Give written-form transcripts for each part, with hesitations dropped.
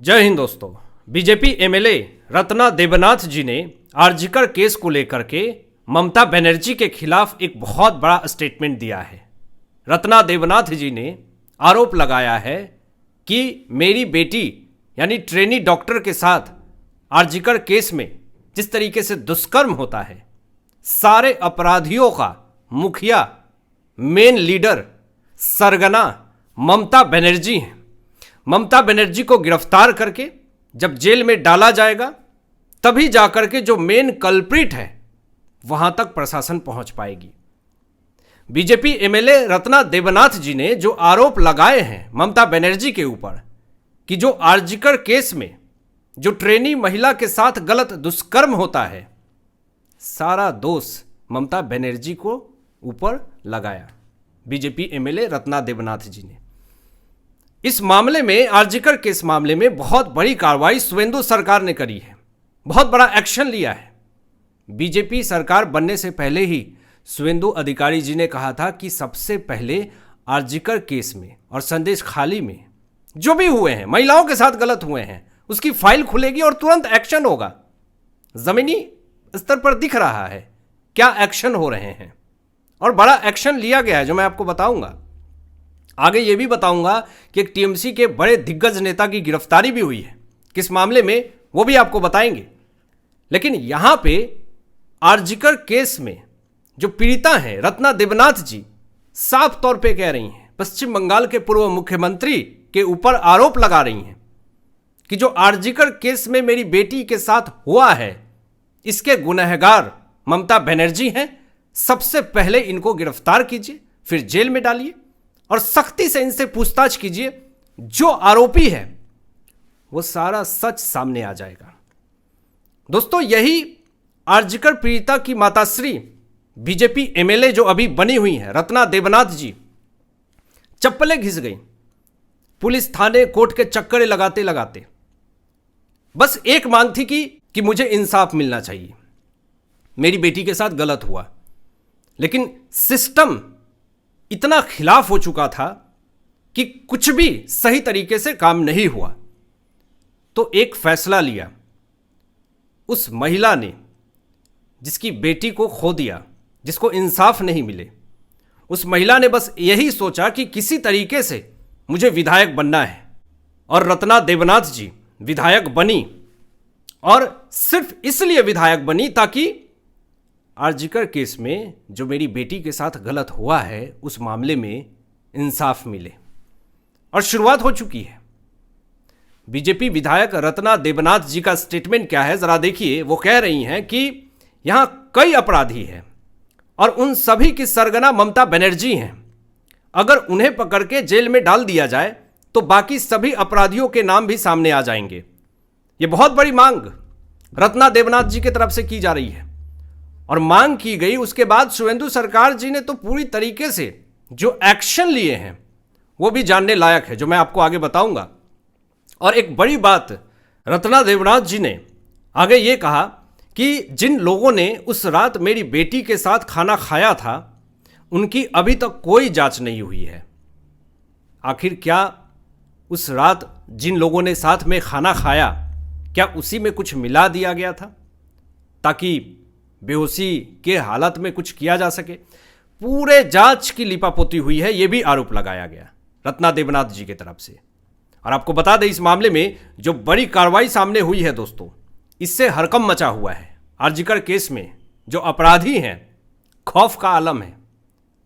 जय हिंद दोस्तों। BJP MLA Ratna Debnath जी ने आरजीकर केस को लेकर के ममता बनर्जी के खिलाफ एक बहुत बड़ा स्टेटमेंट दिया है। रत्ना देवनाथ जी ने आरोप लगाया है कि मेरी बेटी यानी ट्रेनी डॉक्टर के साथ आरजीकर केस में जिस तरीके से दुष्कर्म होता है, सारे अपराधियों का मुखिया मेन लीडर सरगना ममता बनर्जी हैं। ममता बनर्जी को गिरफ्तार करके जब जेल में डाला जाएगा तभी जाकर के जो मेन कल्प्रिट है वहां तक प्रशासन पहुंच पाएगी। बीजेपी एमएलए रत्ना देवनाथ जी ने जो आरोप लगाए हैं ममता बनर्जी के ऊपर कि जो आरजीकर केस में जो ट्रेनी महिला के साथ गलत दुष्कर्म होता है, सारा दोष ममता बनर्जी को ऊपर लगाया बीजेपी एमएलए रत्ना देवनाथ जी ने। इस मामले में आरजीकर केस मामले में बहुत बड़ी कार्रवाई सुवेंदु सरकार ने करी है, बहुत बड़ा एक्शन लिया है। बीजेपी सरकार बनने से पहले ही सुवेंदु अधिकारी जी ने कहा था कि सबसे पहले आरजीकर केस में और संदेश खाली में जो भी हुए हैं, महिलाओं के साथ गलत हुए हैं, उसकी फाइल खुलेगी और तुरंत एक्शन होगा। जमीनी स्तर पर दिख रहा है क्या एक्शन हो रहे हैं और बड़ा एक्शन लिया गया है जो मैं आपको बताऊंगा। आगे ये भी बताऊंगा कि एक टीएमसी के बड़े दिग्गज नेता की गिरफ्तारी भी हुई है, किस मामले में वो भी आपको बताएंगे। लेकिन यहां पे आरजीकर केस में जो पीड़िता हैं रत्ना देवनाथ जी साफ तौर पे कह रही हैं, पश्चिम बंगाल के पूर्व मुख्यमंत्री के ऊपर आरोप लगा रही हैं कि जो आरजीकर केस में मेरी बेटी के साथ हुआ है इसके गुनहगार ममता बनर्जी हैं। सबसे पहले इनको गिरफ्तार कीजिए, फिर जेल में डालिए और सख्ती से इनसे पूछताछ कीजिए। जो आरोपी है वो सारा सच सामने आ जाएगा। दोस्तों, यही आरजीकर पीड़िता की माताश्री बीजेपी एमएलए जो अभी बनी हुई है रत्ना देवनाथ जी, चप्पलें घिस गई पुलिस थाने कोर्ट के चक्कर लगाते लगाते। बस एक मांग थी कि मुझे इंसाफ मिलना चाहिए, मेरी बेटी के साथ गलत हुआ। लेकिन सिस्टम इतना खिलाफ हो चुका था कि कुछ भी सही तरीके से काम नहीं हुआ। तो एक फैसला लिया उस महिला ने जिसकी बेटी को खो दिया, जिसको इंसाफ नहीं मिले, उस महिला ने बस यही सोचा कि किसी तरीके से मुझे विधायक बनना है। और रत्ना देवनाथ जी विधायक बनी और सिर्फ इसलिए विधायक बनी ताकि आरजीकर केस में जो मेरी बेटी के साथ गलत हुआ है उस मामले में इंसाफ मिले। और शुरुआत हो चुकी है। बीजेपी विधायक रत्ना देवनाथ जी का स्टेटमेंट क्या है जरा देखिए। वो कह रही हैं कि यहां कई अपराधी हैं और उन सभी की सरगना ममता बनर्जी हैं। अगर उन्हें पकड़ के जेल में डाल दिया जाए तो बाकी सभी अपराधियों के नाम भी सामने आ जाएंगे। ये बहुत बड़ी मांग रत्ना देवनाथ जी की तरफ से की जा रही है और मांग की गई। उसके बाद सुवेंदु सरकार जी ने तो पूरी तरीके से जो एक्शन लिए हैं वो भी जानने लायक है, जो मैं आपको आगे बताऊंगा। और एक बड़ी बात रत्ना देवनाथ जी ने आगे ये कहा कि जिन लोगों ने उस रात मेरी बेटी के साथ खाना खाया था उनकी अभी तक कोई जांच नहीं हुई है। आखिर क्या उस रात जिन लोगों ने साथ में खाना खाया क्या उसी में कुछ मिला दिया गया था ताकि बेहोशी के हालत में कुछ किया जा सके? पूरे जांच की लिपापोती हुई है, यह भी आरोप लगाया गया रत्ना देवनाथ जी की तरफ से। और आपको बता दें इस मामले में जो बड़ी कार्रवाई सामने हुई है दोस्तों, इससे हड़कंप मचा हुआ है। आरजीकर केस में जो अपराधी हैं खौफ का आलम है।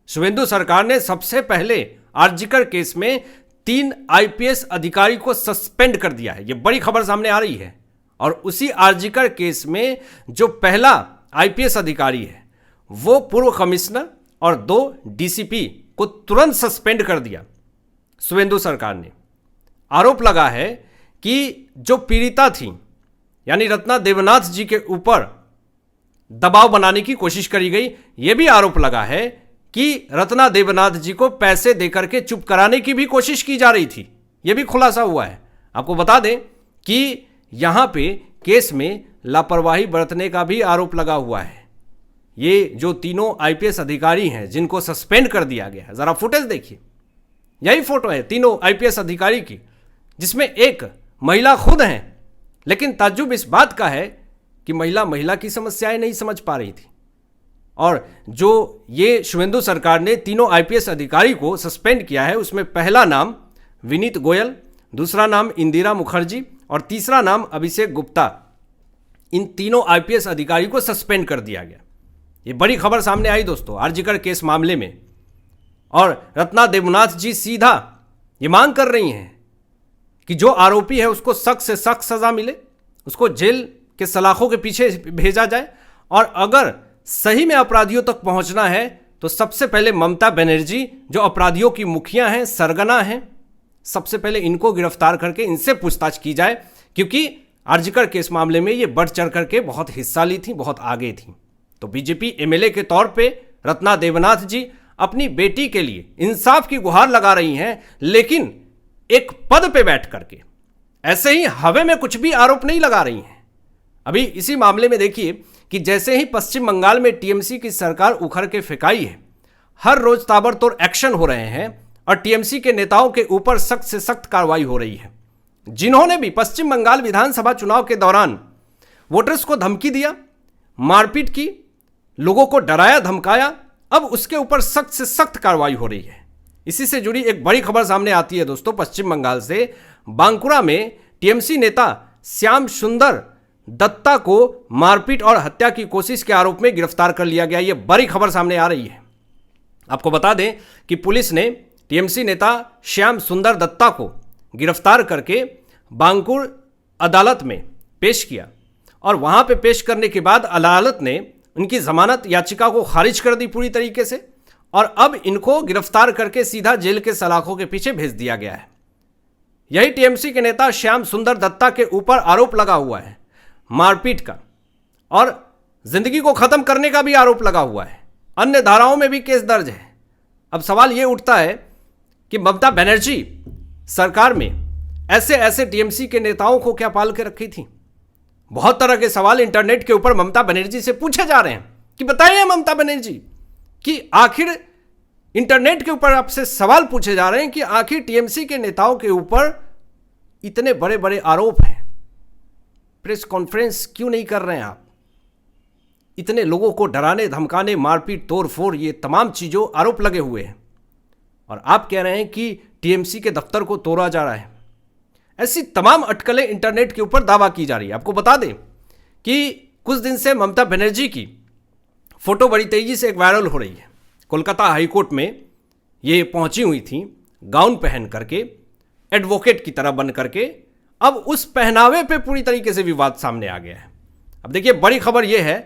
सुवेंदु सरकार ने सबसे पहले आरजीकर केस में 3 आईपीएस अधिकारी को सस्पेंड कर दिया है, यह बड़ी खबर सामने आ रही है। और उसी आरजीकर केस में जो पहला आईपीएस अधिकारी है वो पूर्व कमिश्नर और 2 डीसीपी को तुरंत सस्पेंड कर दिया सुवेंदु सरकार ने। आरोप लगा है कि जो पीड़िता थी यानी रत्ना देवनाथ जी के ऊपर दबाव बनाने की कोशिश करी गई। यह भी आरोप लगा है कि रत्ना देवनाथ जी को पैसे देकर के चुप कराने की भी कोशिश की जा रही थी। यह भी खुलासा हुआ है। आपको बता दें कि यहां पे केस में लापरवाही बरतने का भी आरोप लगा हुआ है। ये जो तीनों आईपीएस अधिकारी हैं जिनको सस्पेंड कर दिया गया है, जरा फुटेज देखिए। यही फोटो है तीनों आईपीएस अधिकारी की, जिसमें एक महिला खुद हैं, लेकिन ताज्जुब इस बात का है कि महिला की समस्याएं नहीं समझ पा रही थी। और जो ये शुभेंदु सरकार ने तीनों आईपीएस अधिकारी को सस्पेंड किया है, उसमें पहला नाम विनीत गोयल, दूसरा नाम इंदिरा मुखर्जी और तीसरा नाम अभिषेक गुप्ता। इन तीनों आईपीएस अधिकारी को सस्पेंड कर दिया गया। ये बड़ी खबर सामने आई दोस्तों आरजीकर केस मामले में। और रत्ना देबनाथ जी सीधा ये मांग कर रही हैं कि जो आरोपी है उसको सख्त से सख्त सजा मिले, उसको जेल के सलाखों के पीछे भेजा जाए। और अगर सही में अपराधियों तक पहुंचना है तो सबसे पहले ममता बनर्जी जो अपराधियों की मुखिया हैं, सरगना हैं, सबसे पहले इनको गिरफ्तार करके इनसे पूछताछ की जाए, क्योंकि आरजीकर केस मामले में ये बढ़ चढ़ करके बहुत हिस्सा ली थी, बहुत आगे थी। तो बीजेपी एमएलए के तौर पे रत्ना देबनाथ जी अपनी बेटी के लिए इंसाफ की गुहार लगा रही हैं, लेकिन एक पद पे बैठ करके ऐसे ही हवा में कुछ भी आरोप नहीं लगा रही हैं। अभी इसी मामले में देखिए कि जैसे ही पश्चिम बंगाल में टीएमसी की सरकार उखड़ के फेंकाई है, हर रोज ताबड़तोड़ एक्शन हो रहे हैं और टीएमसी के नेताओं के ऊपर सख्त से सख्त कार्रवाई हो रही है, जिन्होंने भी पश्चिम बंगाल विधानसभा चुनाव के दौरान वोटर्स को धमकी दिया, मारपीट की, लोगों को डराया धमकाया। अब उसके ऊपर सख्त से सख्त कार्रवाई हो रही है। इसी से जुड़ी एक बड़ी खबर सामने आती है दोस्तों पश्चिम बंगाल से। बांकुरा में टीएमसी नेता श्याम सुंदर दत्ता को मारपीट और हत्या की कोशिश के आरोप में गिरफ्तार कर लिया गया। यह बड़ी खबर सामने आ रही है। आपको बता दें कि पुलिस ने टीएमसी नेता श्याम सुंदर दत्ता को गिरफ्तार करके बांकुर अदालत में पेश किया और वहां पे पेश करने के बाद अदालत ने उनकी जमानत याचिका को खारिज कर दी पूरी तरीके से, और अब इनको गिरफ्तार करके सीधा जेल के सलाखों के पीछे भेज दिया गया है। यही टीएमसी के नेता श्याम सुंदर दत्ता के ऊपर आरोप लगा हुआ है मारपीट का, और जिंदगी को खत्म करने का भी आरोप लगा हुआ है। अन्य धाराओं में भी केस दर्ज है। अब सवाल यह उठता है कि ममता बनर्जी सरकार में ऐसे ऐसे टीएमसी के नेताओं को क्या पाल के रखी थी। बहुत तरह के सवाल इंटरनेट के ऊपर ममता बनर्जी से पूछे जा रहे हैं कि बताइए ममता बनर्जी कि आखिर इंटरनेट के ऊपर आपसे सवाल पूछे जा रहे हैं कि आखिर टीएमसी के नेताओं के ऊपर इतने बड़े बड़े आरोप हैं, प्रेस कॉन्फ्रेंस क्यों नहीं कर रहे हैं आप? इतने लोगों को डराने धमकाने, मारपीट, तोड़फोड़, ये तमाम चीज़ों आरोप लगे हुए हैं, और आप कह रहे हैं कि टीएमसी के दफ्तर को तोड़ा जा रहा है। ऐसी तमाम अटकलें इंटरनेट के ऊपर दावा की जा रही है। आपको बता दें कि कुछ दिन से ममता बनर्जी की फोटो बड़ी तेजी से एक वायरल हो रही है। कोलकाता हाईकोर्ट में ये पहुंची हुई थी गाउन पहन करके, एडवोकेट की तरह बन करके। अब उस पहनावे पे पूरी तरीके से विवाद सामने आ गया है। अब देखिए बड़ी खबर यह है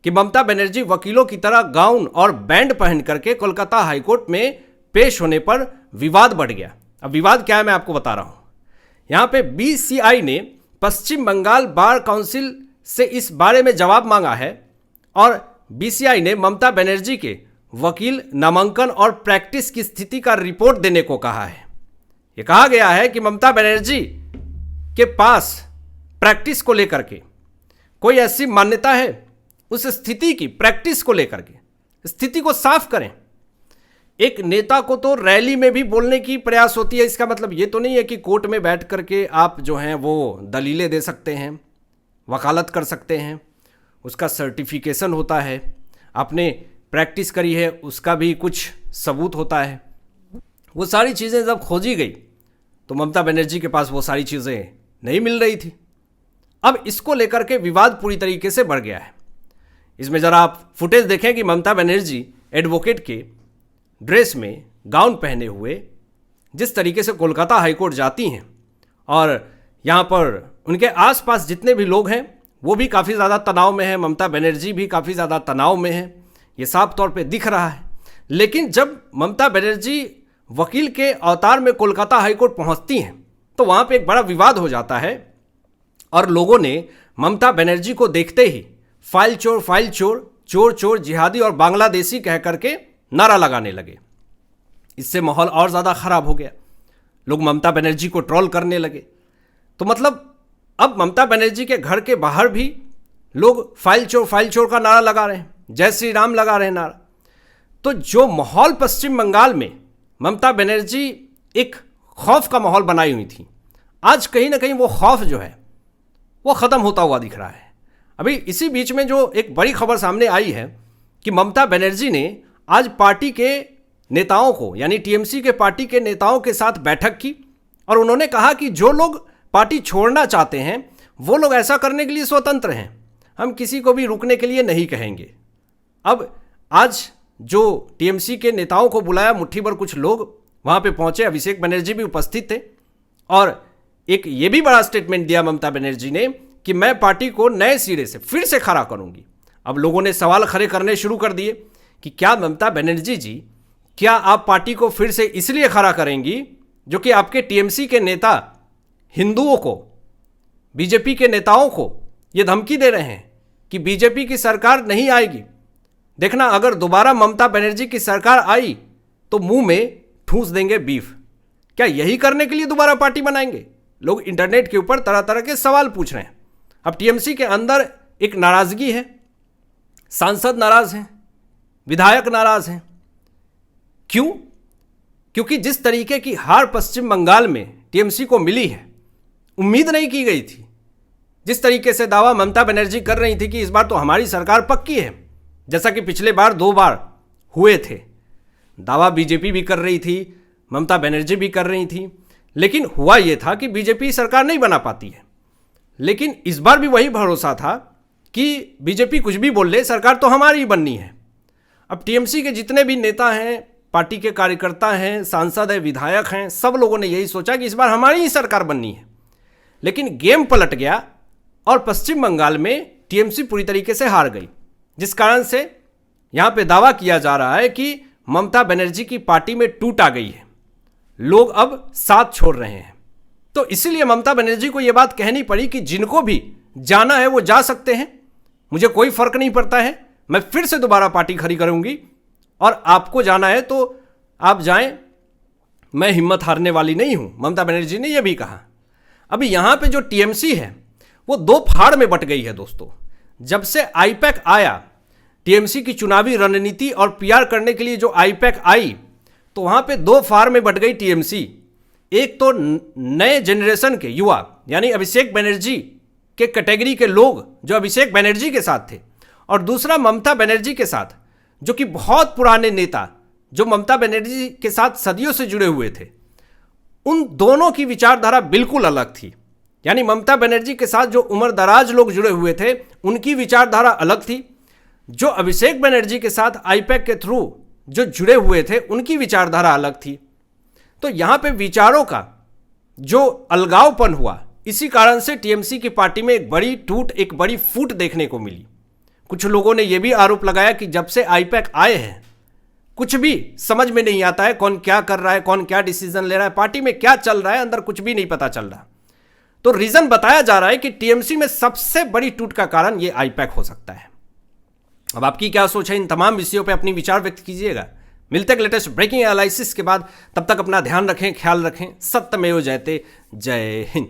कि ममता बनर्जी वकीलों की तरह गाउन और बैंड पहन करके कोलकाता हाईकोर्ट में पेश होने पर विवाद बढ़ गया। अब विवाद क्या है मैं आपको बता रहा हूं। यहां पे बीसीआई ने पश्चिम बंगाल बार काउंसिल से इस बारे में जवाब मांगा है, और बीसीआई ने ममता बनर्जी के वकील नामांकन और प्रैक्टिस की स्थिति का रिपोर्ट देने को कहा है। यह कहा गया है कि ममता बनर्जी के पास प्रैक्टिस को लेकर के कोई ऐसी मान्यता है, उस स्थिति की प्रैक्टिस को लेकर के स्थिति को साफ करें। एक नेता को तो रैली में भी बोलने की प्रयास होती है, इसका मतलब ये तो नहीं है कि कोर्ट में बैठ करके आप जो हैं वो दलीलें दे सकते हैं, वकालत कर सकते हैं, उसका सर्टिफिकेशन होता है, आपने प्रैक्टिस करी है उसका भी कुछ सबूत होता है। वो सारी चीज़ें जब खोजी गई तो ममता बनर्जी के पास वो सारी चीज़ें नहीं मिल रही थी। अब इसको लेकर के विवाद पूरी तरीके से बढ़ गया है। इसमें ज़रा आप फुटेज देखें कि ममता बनर्जी एडवोकेट के ड्रेस में गाउन पहने हुए जिस तरीके से कोलकाता हाईकोर्ट जाती हैं, और यहाँ पर उनके आसपास जितने भी लोग हैं वो भी काफ़ी ज़्यादा तनाव में हैं, ममता बनर्जी भी काफ़ी ज़्यादा तनाव में है, ये साफ तौर पे दिख रहा है। लेकिन जब ममता बनर्जी वकील के अवतार में कोलकाता हाईकोर्ट पहुँचती हैं तो वहाँ पे एक बड़ा विवाद हो जाता है, और लोगों ने ममता बनर्जी को देखते ही फाइल चोर, चोर चोर, जिहादी और बांग्लादेशी कह करके नारा लगाने लगे। इससे माहौल और ज़्यादा खराब हो गया, लोग ममता बनर्जी को ट्रोल करने लगे। तो मतलब अब ममता बनर्जी के घर के बाहर भी लोग फाइल चोर का नारा लगा रहे हैं, जय श्री राम लगा रहे हैं नारा। तो जो माहौल पश्चिम बंगाल में ममता बनर्जी एक खौफ का माहौल बनाई हुई थी, आज कहीं ना कहीं वो खौफ जो है वो ख़त्म होता हुआ दिख रहा है। अभी इसी बीच में जो एक बड़ी खबर सामने आई है कि ममता बनर्जी ने आज पार्टी के नेताओं को, यानी टीएमसी के पार्टी के नेताओं के साथ बैठक की और उन्होंने कहा कि जो लोग पार्टी छोड़ना चाहते हैं वो लोग ऐसा करने के लिए स्वतंत्र हैं, हम किसी को भी रुकने के लिए नहीं कहेंगे। अब आज जो टीएमसी के नेताओं को बुलाया, मुट्ठी भर कुछ लोग वहाँ पे पहुँचे, अभिषेक बनर्जी भी उपस्थित थे और एक ये भी बड़ा स्टेटमेंट दिया ममता बनर्जी ने कि मैं पार्टी को नए सिरे से फिर से खड़ा करूँगी। अब लोगों ने सवाल खड़े करने शुरू कर दिए कि क्या ममता बनर्जी जी, क्या आप पार्टी को फिर से इसलिए खड़ा करेंगी जो कि आपके टीएमसी के नेता हिंदुओं को, बीजेपी के नेताओं को ये धमकी दे रहे हैं कि बीजेपी की सरकार नहीं आएगी, देखना अगर दोबारा ममता बनर्जी की सरकार आई तो मुंह में ठूंस देंगे बीफ। क्या यही करने के लिए दोबारा पार्टी बनाएंगे? लोग इंटरनेट के ऊपर तरह तरह के सवाल पूछ रहे हैं। अब टीएमसी के अंदर एक नाराजगी है, सांसद नाराज हैं, विधायक नाराज हैं। क्यों? क्योंकि जिस तरीके की हार पश्चिम बंगाल में टीएमसी को मिली है, उम्मीद नहीं की गई थी। जिस तरीके से दावा ममता बनर्जी कर रही थी कि इस बार तो हमारी सरकार पक्की है, जैसा कि पिछले बार 2 बार हुए थे, दावा बीजेपी भी कर रही थी, ममता बनर्जी भी कर रही थी, लेकिन हुआ यह था कि बीजेपी सरकार नहीं बना पाती है। लेकिन इस बार भी वही भरोसा था कि बीजेपी कुछ भी बोल ले, सरकार तो हमारी ही बननी है। अब टीएमसी के जितने भी नेता हैं, पार्टी के कार्यकर्ता हैं, सांसद हैं, विधायक हैं, सब लोगों ने यही सोचा कि इस बार हमारी ही सरकार बननी है। लेकिन गेम पलट गया और पश्चिम बंगाल में टीएमसी पूरी तरीके से हार गई, जिस कारण से यहाँ पे दावा किया जा रहा है कि ममता बनर्जी की पार्टी में टूट आ गई है, लोग अब साथ छोड़ रहे हैं। तो इसीलिए ममता बनर्जी को यह बात कहनी पड़ी कि जिनको भी जाना है वो जा सकते हैं, मुझे कोई फर्क नहीं पड़ता है, मैं फिर से दोबारा पार्टी खड़ी करूंगी और आपको जाना है तो आप जाएं, मैं हिम्मत हारने वाली नहीं हूं, ममता बनर्जी ने यह भी कहा। अभी यहां पे जो टीएमसी है वो 2 फाड़ में बट गई है दोस्तों। जब से आईपैक आया, टीएमसी की चुनावी रणनीति और पीआर करने के लिए जो आईपैक आई, तो वहां पे 2 फाड़ में बट गई टीएमसी। एक तो नए जनरेशन के युवा, यानी अभिषेक बनर्जी के कैटेगरी के लोग जो अभिषेक बनर्जी के साथ थे, और दूसरा ममता बनर्जी के साथ, जो कि बहुत पुराने नेता जो ममता बनर्जी के साथ सदियों से जुड़े हुए थे। उन दोनों की विचारधारा बिल्कुल अलग थी। यानी ममता बनर्जी के साथ जो उम्रदराज लोग जुड़े हुए थे, उनकी विचारधारा अलग थी। जो अभिषेक बनर्जी के साथ आईपैक के थ्रू जो जुड़े हुए थे, उनकी विचारधारा अलग थी। तो यहाँ पे विचारों का जो अलगावपन हुआ, इसी कारण से टीएमसी की पार्टी में एक बड़ी टूट, एक बड़ी फूट देखने को मिली। कुछ लोगों ने यह भी आरोप लगाया कि जब से आईपैक आए हैं कुछ भी समझ में नहीं आता है, कौन क्या कर रहा है, कौन क्या डिसीजन ले रहा है, पार्टी में क्या चल रहा है, अंदर कुछ भी नहीं पता चल रहा। तो रीजन बताया जा रहा है कि टीएमसी में सबसे बड़ी टूट का कारण यह आईपैक हो सकता है। अब आपकी क्या सोच है, इन तमाम विषयों पे अपनी विचार व्यक्त कीजिएगा। मिलते हैं लेटेस्ट ब्रेकिंग एनालिसिस के बाद। तब तक अपना ध्यान रखें, ख्याल रखें। सत्यमेव जयते। जय हिंद।